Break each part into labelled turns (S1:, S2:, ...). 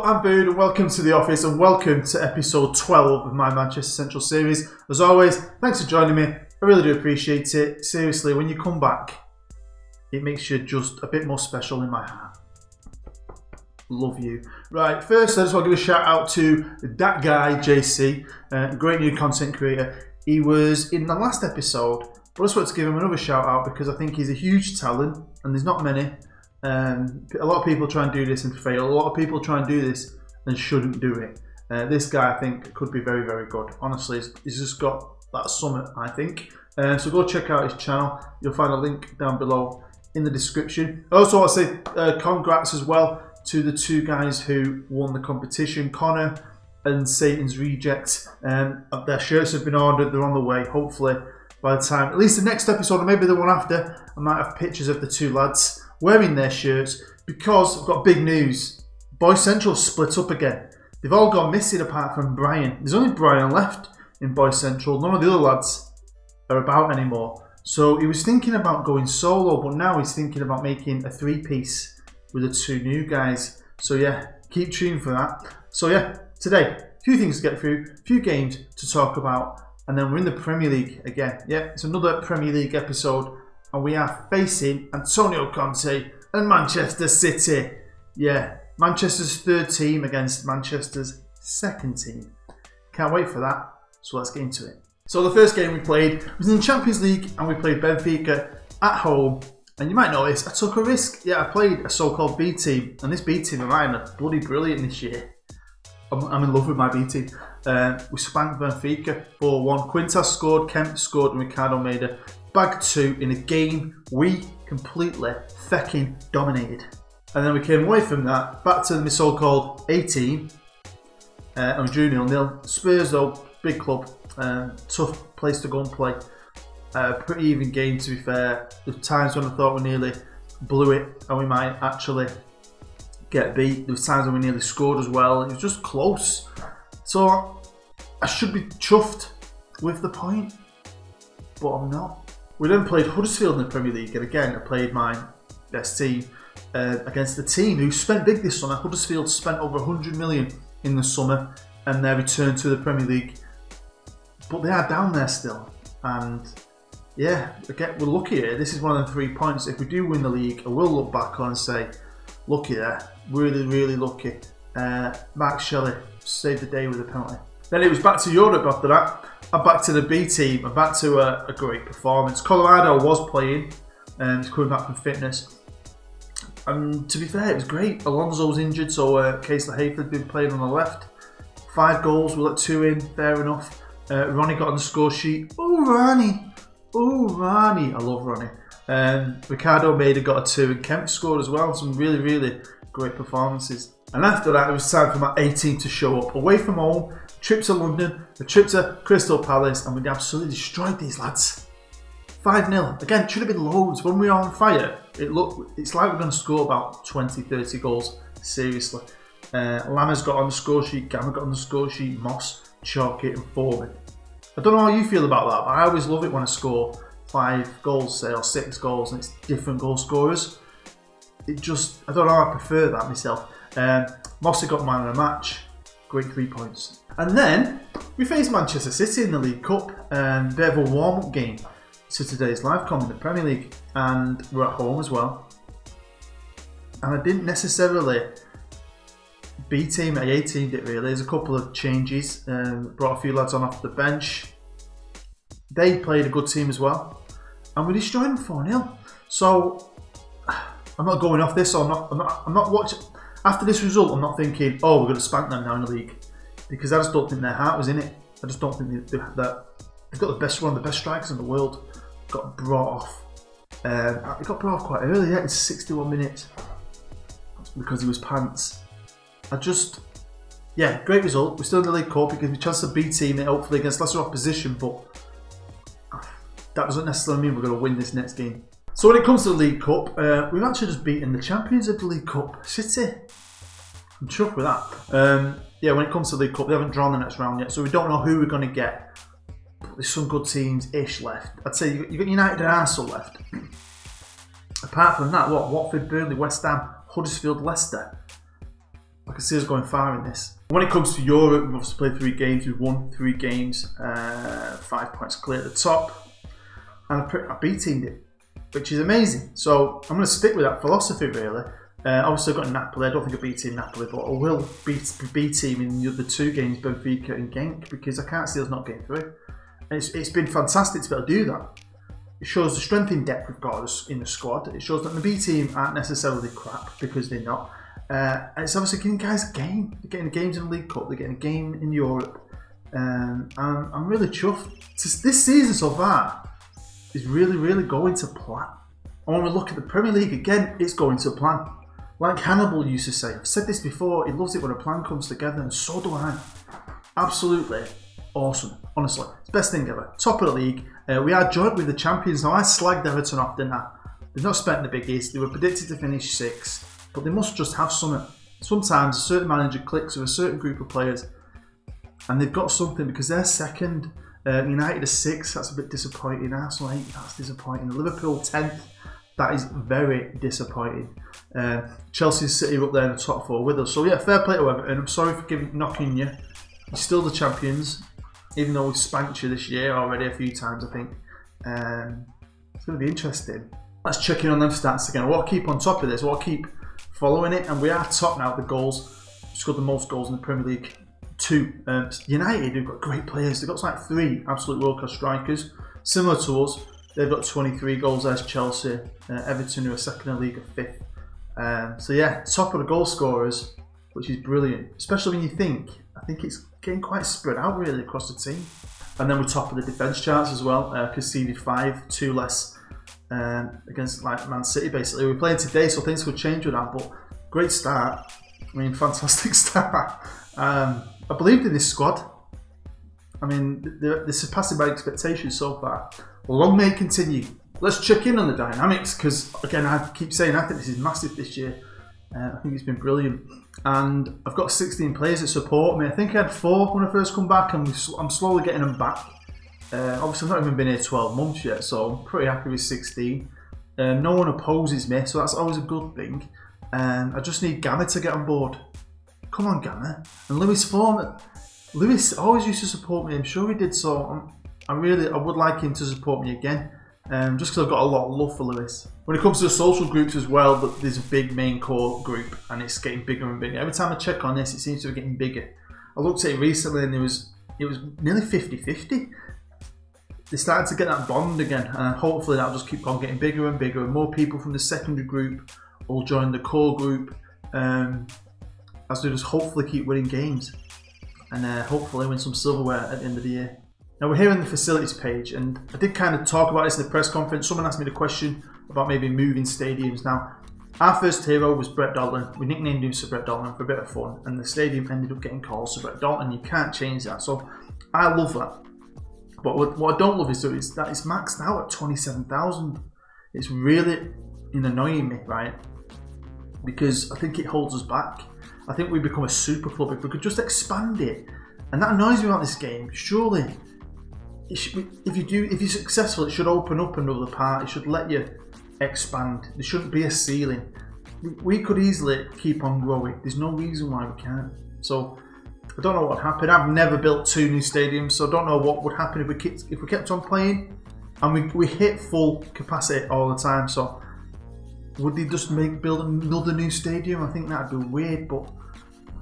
S1: I'm Bood and welcome to the office and welcome to episode 12 of my Manchester Central series. As always, thanks for joining me. I really do appreciate it. Seriously, when you come back, it makes you just a bit more special in my heart. Love you. Right, first I just want to give a shout out to that guy, JAYCEE, great new content creator. He was in the last episode, but I just want to give him another shout out because I think he's a huge talent and there's not many. A lot of people try and do this and fail. A lot of people try and do this and shouldn't do it. This guy, I think, could be very, very good. Honestly, he's just got that summit, I think. So go check out his channel. You'll find a link down below in the description. I also want to say congrats as well to the two guys who won the competition, Connor and Satan's Reject. Their shirts have been ordered. They're on the way. Hopefully, by the time, at least the next episode, or maybe the one after, I might have pictures of the two lads wearing their shirts, because I've got big news. Boys Central split up again. They've all gone missing apart from Brian. There's only Brian left in Boys Central. None of the other lads are about anymore. So he was thinking about going solo, but now he's thinking about making a three-piece with the two new guys. So yeah, keep tuned for that. So yeah, today, a few things to get through, a few games to talk about, and then we're in the Premier League again. Yeah, it's another Premier League episode. And we are facing Antonio Conte and Manchester City. Yeah, Manchester's third team against Manchester's second team. Can't wait for that. So let's get into it. So the first game we played was in the Champions League and we played Benfica at home. And you might notice I took a risk. Yeah, I played a so-called B team. And this B team of mine are bloody brilliant this year. I'm in love with my B team. We spanked Benfica 4-1. Quintas scored, Kemp scored and Ricardo made a bag two in a game we completely fecking dominated. And then we came away from that, back to the so-called A team, and we drew 0-0. Spurs though, big club, tough place to go and play. Pretty even game to be fair. There were times when I thought we nearly blew it and we might actually get beat. There were times when we nearly scored as well. It was just close. So I should be chuffed with the point, but I'm not. We then played Huddersfield in the Premier League, and again I played my best team against the team who spent big this summer. Huddersfield spent over 100 million in the summer and their return to the Premier League, but they are down there still. And yeah, again, we're lucky here. This is one of the 3 points. If we do win the league, I will look back on and say, lucky there, really, really lucky. Mark Shelley saved the day with a penalty. Then it was back to Europe after that. I'm back to the B team. I'm back to a great performance. Colorado was playing and he's coming back from fitness. And to be fair, it was great. Alonso was injured, so Kaysler Hayford had been playing on the left. 5 goals, we let 2 in, fair enough. Ronnie got on the score sheet. Oh, Ronnie. Oh, Ronnie. I love Ronnie. Ricardo Maida got a 2 and Kemp scored as well. Some really, really great performances. And after that, it was time for my A team to show up. Away from home, trip to London, a trip to Crystal Palace, and we absolutely destroyed these lads. 5-0. Again, it should have been loads. When we were on fire, it's like we're going to score about 20, 30 goals. Seriously. Lammers got on the score sheet, Gamma got on the score sheet, Moss, Chalky and Foreman. I don't know how you feel about that, but I always love it when I score 5 goals, say, or 6 goals, and it's different goal scorers. It just, I don't know, I prefer that myself. Mossy got man of the match. Great 3 points. And then we faced Manchester City in the League Cup. Bit of a warm-up game to today's live com in the Premier League, and we're at home as well. And I didn't necessarily B team, A teamed it really. There's a couple of changes. Brought a few lads on off the bench. They played a good team as well, and we destroyed them 4-0. So I'm not going off this. Or I'm not watching. After this result, I'm not thinking, oh, we're going to spank them now in the league, because I just don't think their heart was in it. I just don't think they've got the best, one of the best strikers in the world. Got brought off. He got brought off quite early. Yeah, it's 61 minutes because he was pants. Yeah, great result. We're still in the League Cup because we chance to B team it hopefully against lesser opposition, but that doesn't necessarily mean we're going to win this next game. So when it comes to the League Cup, we've actually just beaten the champions of the League Cup, City. I'm chuffed with that. Yeah, when it comes to the League Cup, they haven't drawn the next round yet, so we don't know who we're going to get. But there's some good teams-ish left. I'd say you've got United and Arsenal left. Apart from that, Watford, Burnley, West Ham, Huddersfield, Leicester. I can see us going far in this. When it comes to Europe, we've obviously played 3 games. We've won 3 games, 5 points clear at the top. And I B-teamed it, which is amazing. So I'm going to stick with that philosophy, really. Obviously, I've got Napoli. I don't think I B-team Napoli, but I will B-team in the other 2 games, Benfica and Genk, because I can't see us not getting through. And it's been fantastic to be able to do that. It shows the strength in depth we've got in the squad. It shows that the B team aren't necessarily crap, because they're not. And it's obviously giving guys a game. They're getting games in the League Cup. They're getting a game in Europe. And I'm really chuffed. This season so far is really, really going to plan. And when we look at the Premier League again, it's going to plan. Like Hannibal used to say, I've said this before, he loves it when a plan comes together, and so do I. Absolutely awesome, honestly. It's the best thing ever. Top of the league. We are joint with the champions. Now, I slagged Everton off, didn't I? They've not spent the biggest. They were predicted to finish 6th, but they must just have something. Sometimes a certain manager clicks with a certain group of players, and they've got something, because they're 2nd. United are 6th. That's a bit disappointing. Arsenal 8th. That's disappointing. Liverpool 10th. That is very disappointing. Chelsea City are up there in the top 4 with us. So yeah, fair play to Everton. I'm sorry for knocking you. You're still the champions, even though we've spanked you this year already a few times, I think. It's going to be interesting. Let's check in on them stats again. I want to keep on top of this. I want to keep following it. And we are top now at the goals. We've scored the most goals in the Premier League. 2. United, who've got great players. They've got like 3 absolute world-class strikers. Similar to us. They've got 23 goals as Chelsea. Everton, who are 2nd in the league, are 5th. So yeah, top of the goal scorers, which is brilliant. Especially when you think, I think it's getting quite spread out really across the team. And then we're top of the defence charts as well. Conceded 5, 2 less against like Man City basically. We're playing today, so things could change with that, but great start. I mean, fantastic start. I believed in this squad. I mean, they're surpassing my expectations so far. Long may it continue. Let's check in on the dynamics, because again, I keep saying I think this is massive this year. I think it's been brilliant. And I've got 16 players that support me. I think I had 4 when I first come back, and I'm slowly getting them back. Obviously, I've not even been here 12 months yet, so I'm pretty happy with 16. No one opposes me, so that's always a good thing. I just need Gamma to get on board. Come on, Gamma. And Lewis Foreman. Lewis always used to support me. I'm sure he did, so I would like him to support me again. Just because I've got a lot of love for Lewis. When it comes to the social groups as well, there's a big main core group, and it's getting bigger and bigger. Every time I check on this, it seems to be getting bigger. I looked at it recently, and it was nearly 50-50. They started to get that bond again, and hopefully that'll just keep on getting bigger and bigger, and more people from the secondary group will join the core group, as they just hopefully keep winning games, and hopefully win some silverware at the end of the year. Now we're here on the facilities page, and I did kind of talk about this in the press conference. Someone asked me the question about maybe moving stadiums. Now, our first hero was Brett Dalton. We nicknamed him Sir Brett Dalton for a bit of fun, and the stadium ended up getting called Sir Brett Dalton. You can't change that, so I love that. But what I don't love is that it's maxed out at 27,000. It's really annoying me, right? Because I think it holds us back. I think we become a super club if we could just expand it. And that annoys me about this game. Surely, if you're successful, it should open up another part. It should let you expand. There shouldn't be a ceiling. We could easily keep on growing. There's no reason why we can't. So I don't know what would happen. I've never built 2 new stadiums, so I don't know what would happen if we kept on playing and we hit full capacity all the time. So would they just build another new stadium? I think that'd be weird, but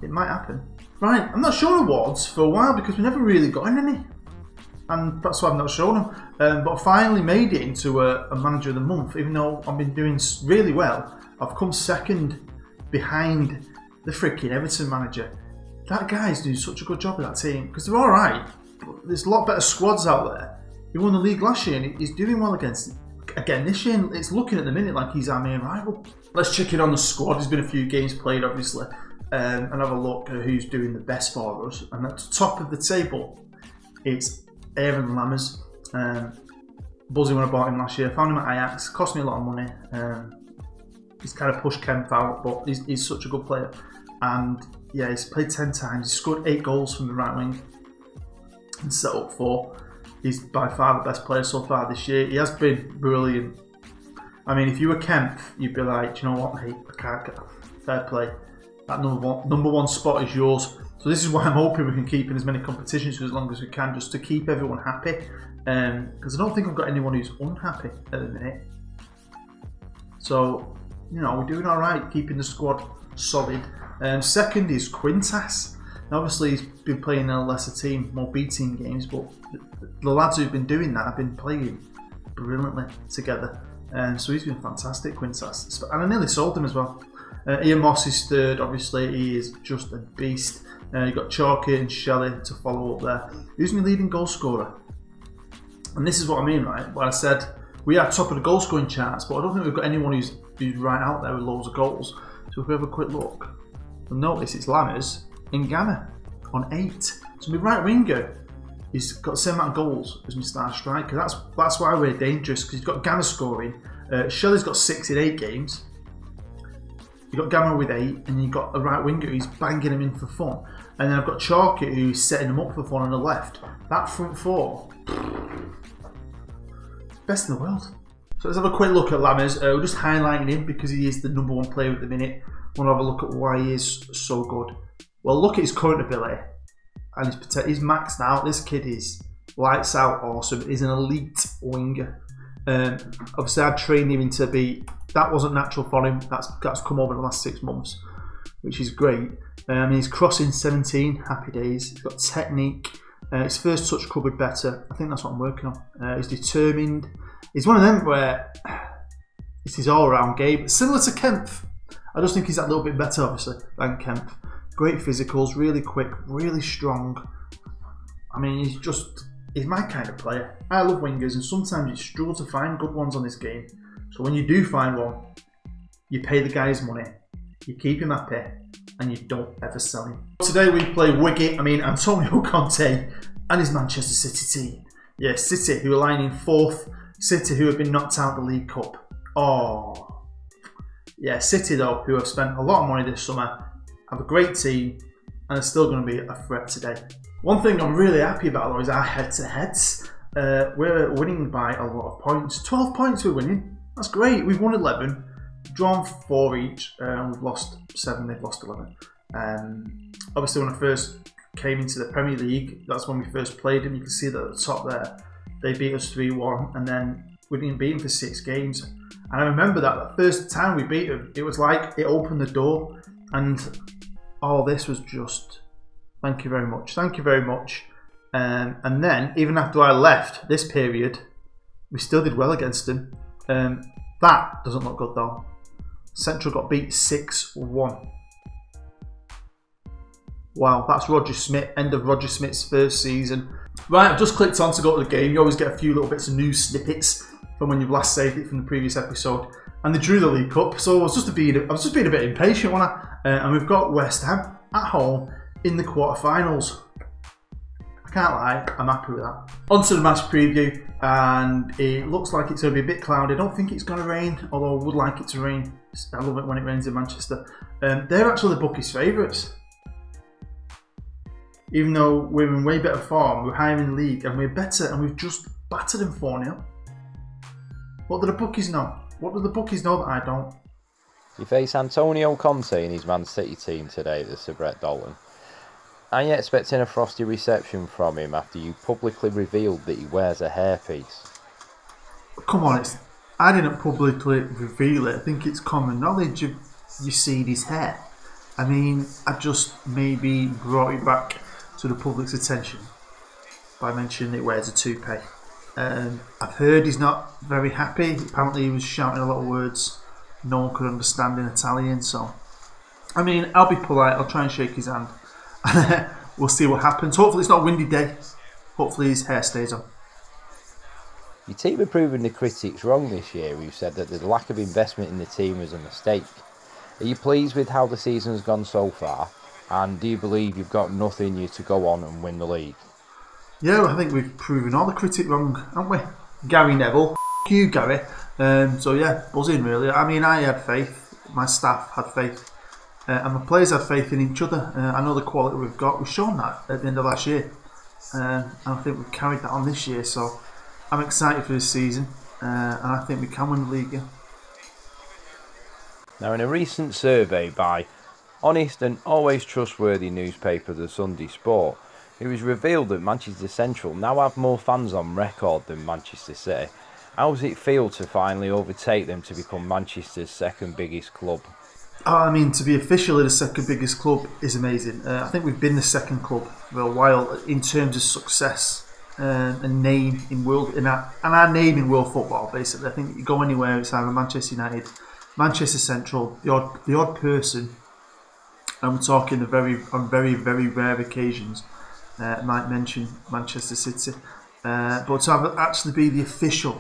S1: it might happen. Right, I'm not showing awards for a while because we never really got any, and that's why I'm not showing them. But I finally made it into a manager of the month, even though I've been doing really well. I've come 2nd behind the freaking Everton manager. That guy's doing such a good job with that team, because they're alright, but there's a lot better squads out there. He won the league last year and he's doing well again this year. It's looking at the minute like he's our main rival. Let's check in on the squad. There's been a few games played, obviously, and have a look at who's doing the best for us. And at the top of the table, it's Aaron Lammers. Buzzing when I bought him last year. Found him at Ajax. Cost me a lot of money. He's kind of pushed Kemp out, but he's such a good player. And yeah, he's played 10 times. He's scored 8 goals from the right wing and set up 4. He's by far the best player so far this year. He has been brilliant. I mean, if you were Kemp, you'd be like, do you know what, mate? I can't get fair play. that number one spot is yours. So this is why I'm hoping we can keep in as many competitions for as long as we can, just to keep everyone happy. Because I don't think I've got anyone who's unhappy at the minute. So, you know, we're doing all right, keeping the squad solid. Second is Quintas. Now, obviously, he's been playing a lesser team, more B team games, but the lads who've been doing that have been playing brilliantly together. So he's been fantastic, Quintas. And I nearly sold him as well. Ian Moss is third, obviously, he is just a beast. You've got Chalky and Shelley to follow up there. Who's my leading goal scorer? And this is what I mean, right? When I said we are top of the goal scoring charts, but I don't think we've got anyone who's right out there with loads of goals. So if we have a quick look, we'll notice it's Lammers in Gamma on 8. So my right winger, he's got the same amount of goals as my star striker. That's why we're dangerous, because you've got Gamma scoring. Shelley's got 6 in 8 games. You've got Gamma with 8, and you've got a right winger who's banging him in for fun. And then I've got Chalky who's setting him up for fun on the left. That front four, best in the world. So let's have a quick look at Lammers. We're just highlighting him because he is the number one player at the minute. Want to have a look at why he is so good. Well, look at his current ability. And he's maxed out. This kid is lights out awesome. He's an elite winger. Obviously, I'd trained him into be. That wasn't natural for him. That's come over the last 6 months, which is great. He's crossing 17. Happy days. He's got technique. His first touch covered better. I think that's what I'm working on. He's determined. He's one of them where it's his all-round game. Similar to Kempf. I just think he's that little bit better, obviously, than Kempf. Great physicals, really quick, really strong. I mean, he's my kind of player. I love wingers, and sometimes you struggle to find good ones on this game. So when you do find one, you pay the guy his money, you keep him happy, and you don't ever sell him. Today we play Antonio Conte and his Manchester City team. Yeah, City, who are lying in 4th. City, who have been knocked out of the League Cup. Oh. Yeah, City, though, who have spent a lot of money this summer, have a great team, and are still going to be a threat today. One thing I'm really happy about, though, is our head-to-heads. We're winning by a lot of points. 12 points we're winning. That's great. We've won 11, drawn 4 each, and we've lost 7, they've lost 11. Obviously, when I first came into the Premier League, that's when we first played them. You can see that at the top there, they beat us 3-1, and then we didn't beat them for 6 games. And I remember that the first time we beat them, it was like it opened the door, and all this was just, thank you very much, thank you very much. And then, even after I left this period, we still did well against them. That doesn't look good though. Central got beat 6-1. Wow, that's Roger Smith, end of Roger Smith's first season. Right, I've just clicked on to go to the game. You always get a few little bits of news snippets from when you've last saved it from the previous episode. And they drew the League Cup, so I was just being a bit impatient, wasn't I? And we've got West Ham at home in the quarterfinals. I can't lie, I'm happy with that. On to the match preview, and it looks like it's going to be a bit cloudy. I don't think it's going to rain, although I would like it to rain. I love it when it rains in Manchester. They're actually the bookies' favourites. Even though we're in way better form, we're higher in the league, and we're better, and we've just battered them 4-0. What do the bookies know? What do the bookies know that I don't?
S2: You face Antonio Conte and his Man City team today at the Sir Brett Dalton. Are you expecting a frosty reception from him after you publicly revealed that he wears a hairpiece?
S1: Come on, I didn't publicly reveal it. I think it's common knowledge of you seeing his hair. I mean, I just maybe brought it back to the public's attention by mentioning it wears a toupee. I've heard he's not very happy. Apparently he was shouting a lot of words no one could understand in Italian, so I mean, I'll be polite, I'll try and shake his hand. We'll see what happens. Hopefully it's not a windy day. Hopefully his hair stays on.
S2: Your team have proven the critics wrong this year, who said that the lack of investment in the team was a mistake. Are you pleased with how the season's gone so far? And do you believe you've got enough in you to go on and win the league?
S1: Yeah, I think we've proven all the critics wrong, haven't we? Gary Neville, f*** you Gary. So yeah, buzzing really. I mean, I had faith, my staff had faith, and my players had faith in each other. I know the quality we've got, we've shown that at the end of last year. And I think we've carried that on this year, so I'm excited for this season, and I think we can win the league. Yeah.
S2: Now, in a recent survey by honest and always trustworthy newspaper The Sunday Sport, it was revealed that Manchester Central now have more fans on record than Manchester City. How does it feel to finally overtake them to become Manchester's second biggest club?
S1: I mean, to be officially the second biggest club is amazing. I think we've been the second club for a while in terms of success and name in world and our name in world football. Basically, I think you go anywhere, it's either Manchester United, Manchester Central, the odd person, and we're talking on very rare occasions. Might mention Manchester City, but to actually be the official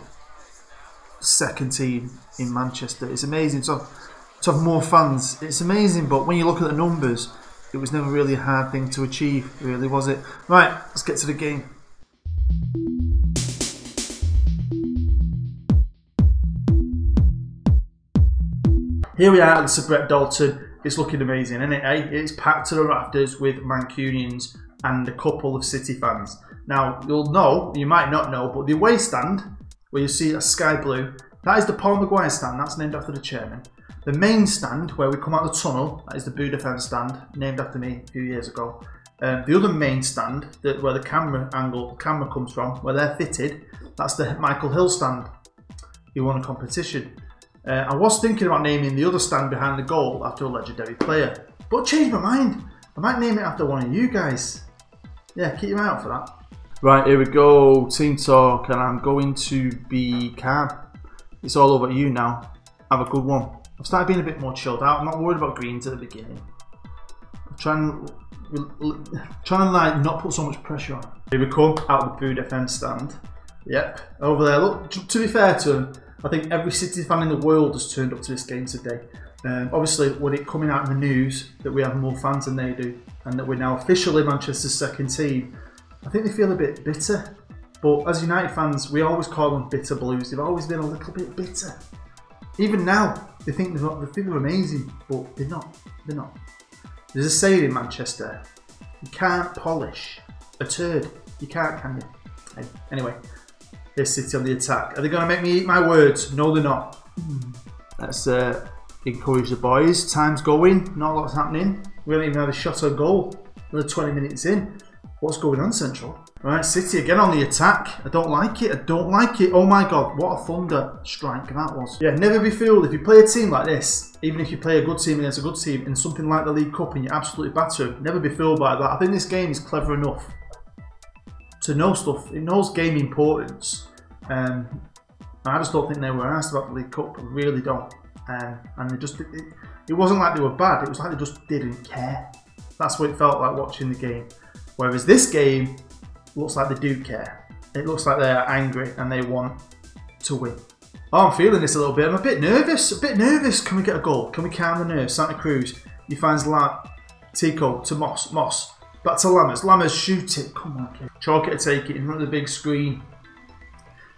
S1: second team in Manchester, it's amazing. To have more fans, it's amazing. But when you look at the numbers, it was never really a hard thing to achieve, really, was it? Right, let's get to the game. Here we are at the Sir Brett Dalton. It's looking amazing, isn't it? Eh? It's packed to the rafters with Mancunians and a couple of City fans. Now, you'll know, you might not know, but the away stand, where you see a sky blue, that is the Paul Maguire stand. That's named after the chairman. The main stand, where we come out the tunnel, that is the Boo Defence stand, named after me a few years ago. The other main stand, where the camera comes from, where they're fitted, that's the Michael Hill stand. He won a competition. I was thinking about naming the other stand behind the goal after a legendary player, but changed my mind. I might name it after one of you guys. Yeah, keep your eye out for that. Right, here we go, team talk, and I'm going to be calm. It's all over you now. Have a good one. I've started being a bit more chilled out. I'm not worried about greens at the beginning. I'm trying to like not put so much pressure on. Here we come, out of the Boo Defence stand. Yep, over there. Look, to be fair to him, I think every City fan in the world has turned up to this game today. Obviously, with it coming out in the news that we have more fans than they do, and that we're now officially Manchester's second team, I think they feel a bit bitter. But as United fans, we always call them bitter blues. They've always been a little bit bitter. Even now, they think they're amazing, but they're not. They're not. There's a saying in Manchester: you can't polish a turd. You can't, can you? Anyway, here's City on the attack. Are they going to make me eat my words? No, they're not. Let's encourage the boys. Time's going. Not a lot's happening. We haven't even had a shot on goal. Another 20 minutes in. What's going on, Central? Right, City again on the attack. I don't like it. I don't like it. Oh my God, what a thunder strike that was. Yeah, never be fooled. If you play a team like this, even if you play a good team against a good team in something like the League Cup and you absolutely batter them, never be fooled by that. I think this game is clever enough to know stuff. It knows game importance. I just don't think they were asked about the League Cup. I really don't. And it wasn't like they were bad. It was like they just didn't care. That's what it felt like watching the game. Whereas this game looks like they do care. It looks like they're angry and they want to win. Oh, I'm feeling this a little bit. I'm a bit nervous. Can we get a goal? Can we calm the nerves? Santa Cruz. He finds Tico to Moss. Back to Lammers. Lammers, shoot it. Come on, kid. Chalk it to take it in front of the big screen.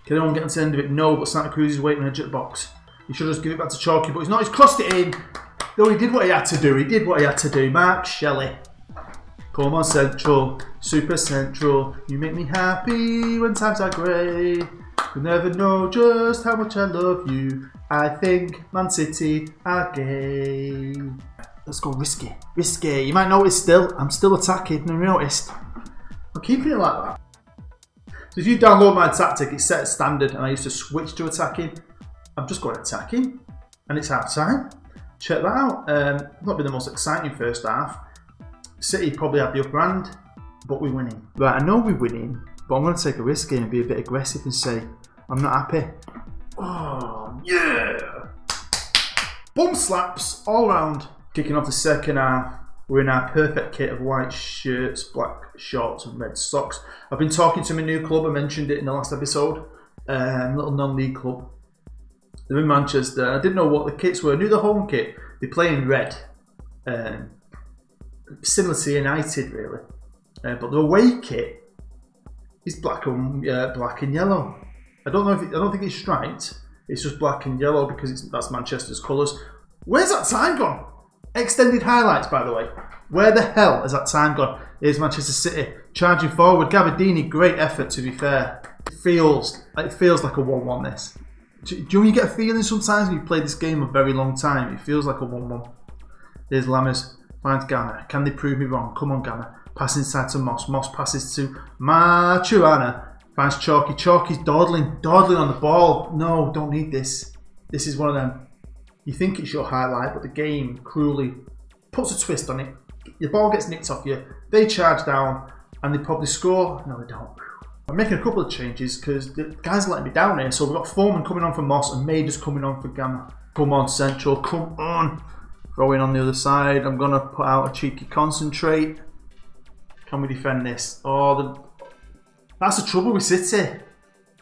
S1: Can anyone get to the end of it? No, but Santa Cruz is waiting in a jet box. He should just give it back to Chalky, but he's not. He's crossed it in. No, he did what he had to do. Mark Shelley. Come on, Central. Super Central. You make me happy when times are grey. You'll never know just how much I love you. I think Man City are gay. Let's go risky. Risky. You might notice I'm still attacking. Have you noticed? I'm keeping it like that. So if you download my tactic, it's set as standard and I used to switch to attacking. I'm just going attacking and it's half time. Check that out. Not been the most exciting first half. City probably had the upper hand, but we're winning. Right, I know we're winning, but I'm going to take a risk here and be a bit aggressive and say, I'm not happy. Oh, yeah! Bum slaps all round. Kicking off the second half. We're in our perfect kit of white shirts, black shorts and red socks. I've been talking to my new club, I mentioned it in the last episode. Little non-league club. They're in Manchester. I didn't know what the kits were. I knew the home kit. They play in red. Similar to United, really. But the away kit is black and yellow. I don't think it's striped. It's just black and yellow because that's Manchester's colours. Where's that time gone? Extended highlights, by the way. Where the hell has that time gone? Here's Manchester City charging forward. Gabardini, great effort, to be fair. It feels like a 1-1 this. Do you get a feeling sometimes when you've played this game a very long time? It feels like a 1-1. There's Lammers. Finds Gamma. Can they prove me wrong? Come on, Gamma. Pass inside to Moss. Moss passes to Machuana. Finds Chalky. Chalky's dawdling on the ball. No, don't need this. This is one of them. You think it's your highlight, but the game cruelly puts a twist on it. Your ball gets nicked off you. They charge down and they probably score. No, they don't. I'm making a couple of changes because the guys are letting me down here. So we've got Foreman coming on for Moss and Maiders coming on for Gamma. Come on, Central. Come on. Throwing on the other side. I'm going to put out a cheeky concentrate. Can we defend this? Oh, that's the trouble with City.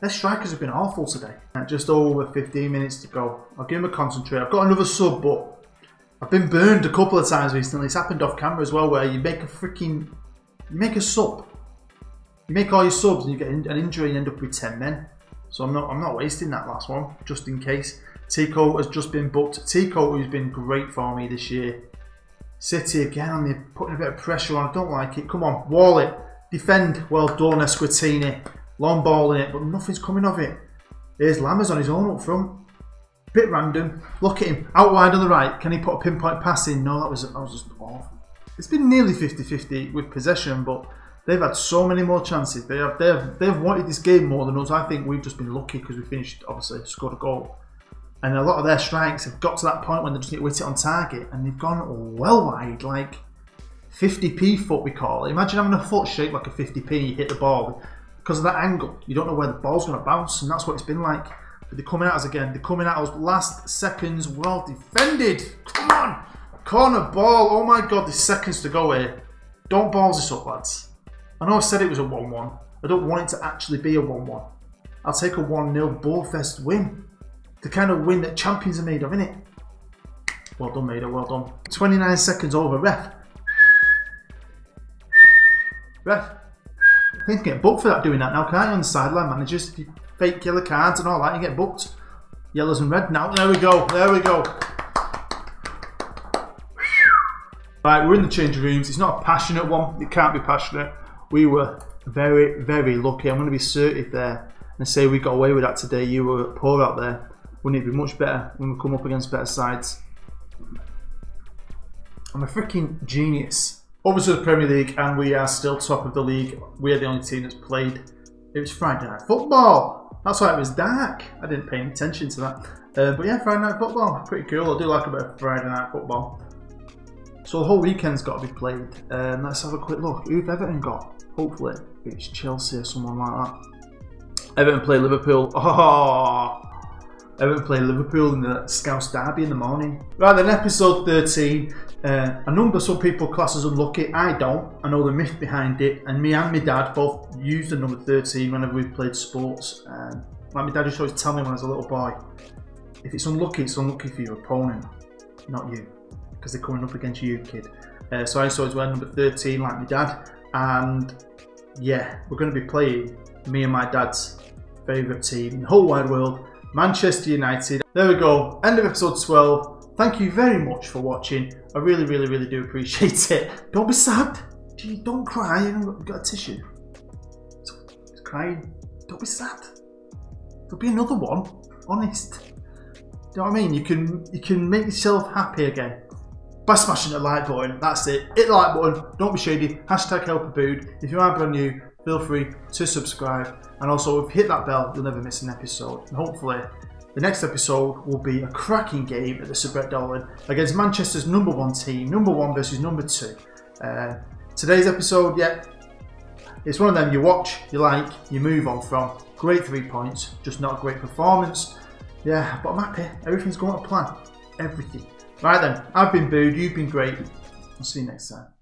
S1: Their strikers have been awful today. And just over 15 minutes to go. I'll give him a concentrate. I've got another sub, but I've been burned a couple of times recently. It's happened off camera as well, where you make a sub. You make all your subs and you get an injury and end up with 10 men. So I'm not wasting that last one, just in case. Tico has just been booked. Tico, who's been great for me this year. City again on me, putting a bit of pressure on. I don't like it. Come on, wall it. Defend. Well done, Esquitini. Long ball in it, but nothing's coming of it. Here's Lammers on his own up front. Bit random. Look at him. Out wide on the right. Can he put a pinpoint pass in? No, that was just awful. It's been nearly 50-50 with possession, but they've had so many more chances. They've wanted this game more than us. I think we've just been lucky because we finished, obviously, scored a goal. And a lot of their strikes have got to that point when they just need to hit it on target, and they've gone well wide, like 50p foot we call it. Imagine having a foot shaped like a 50p and you hit the ball. Because of that angle, you don't know where the ball's going to bounce, and that's what it's been like. But they're coming at us again. They're coming at us last seconds. Well defended. Come on. Corner ball. Oh my God, there's seconds to go here. Don't balls this up, lads. I know I said it was a 1-1. I don't want it to actually be a 1-1. I'll take a 1-0 Bullfest win. The kind of win that champions are made of, innit? Well done, Maida. Well done. 29 seconds over. Ref. Ref. I think you get booked for that, doing that now, can't you? On the sideline managers, if you fake yellow cards and all that, you get booked. Yellows and red now. There we go. There we go. Right, we're in the changing rooms. It's not a passionate one. It can't be passionate. We were very, very lucky. I'm going to be assertive there and say we got away with that today. You were poor out there. Wouldn't it be much better when we come up against better sides? I'm a freaking genius. Over to the Premier League, and we are still top of the league. We are the only team that's played. It was Friday Night Football. That's why it was dark. I didn't pay any attention to that. But yeah, Friday Night Football. Pretty cool. I do like a bit of Friday Night Football. So the whole weekend's got to be played. Let's have a quick look. Who've Everton got? Hopefully it's Chelsea or someone like that. Everton play Liverpool. Oh! Everton play Liverpool in the Scouse Derby in the morning. Right then, episode 13. A number some people class as unlucky. I don't. I know the myth behind it. And me and my dad both used the number 13 whenever we played sports. Like my dad used to always tell me when I was a little boy, if it's unlucky for your opponent, not you. Because they're coming up against you, kid. So I used to always wear number 13 like my dad. And yeah, we're going to be playing me and my dad's favourite team in the whole wide world, Manchester United. There we go, end of episode 12. Thank you very much for watching. I really, really, really do appreciate it. Don't be sad. Gee, don't cry. You've got a tissue. It's crying. Don't be sad. There'll be another one. Honest. Do you know what I mean? You can make yourself happy again by smashing the like button. That's it. Hit the like button. Don't be shady. Hashtag help a bood. If you are brand new, feel free to subscribe. And also, if you hit that bell, you'll never miss an episode. And hopefully, the next episode will be a cracking game at the Sir Brett Dolan against Manchester's #1 team. #1 versus #2. Today's episode, yeah, it's one of them you watch, you like, you move on from. Great 3 points, just not a great performance. Yeah, but I'm happy. Everything's going to plan. Everything. Right then, I've been booed, you've been great. I'll see you next time.